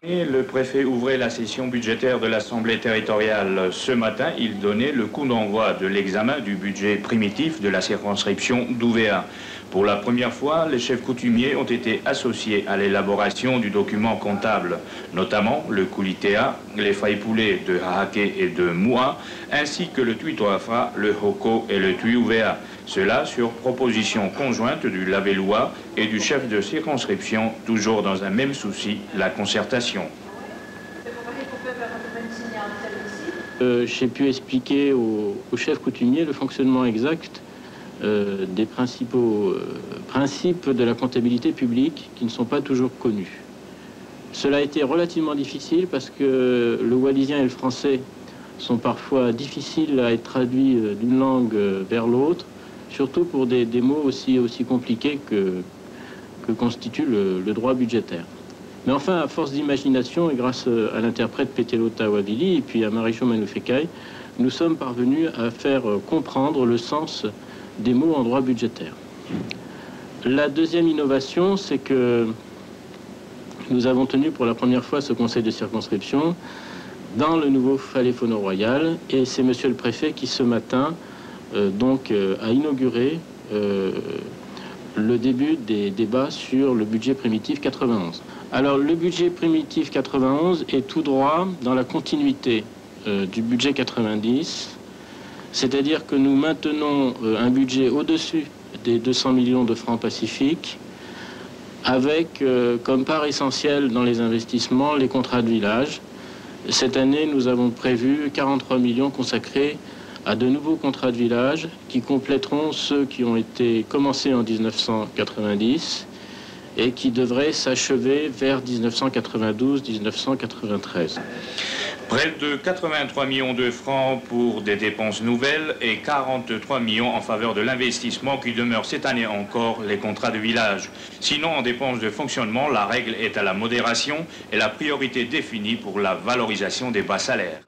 Le préfet ouvrait la session budgétaire de l'Assemblée territoriale. Ce matin, il donnait le coup d'envoi de l'examen du budget primitif de la circonscription d'Ouvéa. Pour la première fois, les chefs coutumiers ont été associés à l'élaboration du document comptable, notamment le Kulitea, les Faipoulés de Hahake et de Moua, ainsi que le Tuitoafra, le Hoko et le Tuiouvéa. Cela sur proposition conjointe du Labellois et du chef de circonscription, toujours dans un même souci, la concertation. J'ai pu expliquer au chef coutumier le fonctionnement exact des principaux principes de la comptabilité publique qui ne sont pas toujours connus. Cela a été relativement difficile parce que le wallisien et le français sont parfois difficiles à être traduits d'une langue vers l'autre, surtout pour des mots aussi compliqués que constitue le droit budgétaire. Mais enfin, à force d'imagination et grâce à l'interprète Petelota Wavili et puis à Marichou Manoufekai, nous sommes parvenus à faire comprendre le sens des mots en droit budgétaire. La deuxième innovation, c'est que nous avons tenu pour la première fois ce conseil de circonscription dans le nouveau Falais-Phono Royal, et c'est monsieur le préfet qui ce matin a inauguré le début des débats sur le budget primitif 91. Alors le budget primitif 91 est tout droit dans la continuité du budget 90, c'est-à-dire que nous maintenons un budget au-dessus des 200 millions de francs pacifiques, avec comme part essentielle dans les investissements les contrats de village. Cette année, nous avons prévu 43 millions consacrés à de nouveaux contrats de village qui compléteront ceux qui ont été commencés en 1990 et qui devraient s'achever vers 1992-1993. Près de 83 millions de francs pour des dépenses nouvelles et 43 millions en faveur de l'investissement qui demeure cette année encore les contrats de village. Sinon, en dépenses de fonctionnement, la règle est à la modération et la priorité définie pour la valorisation des bas salaires.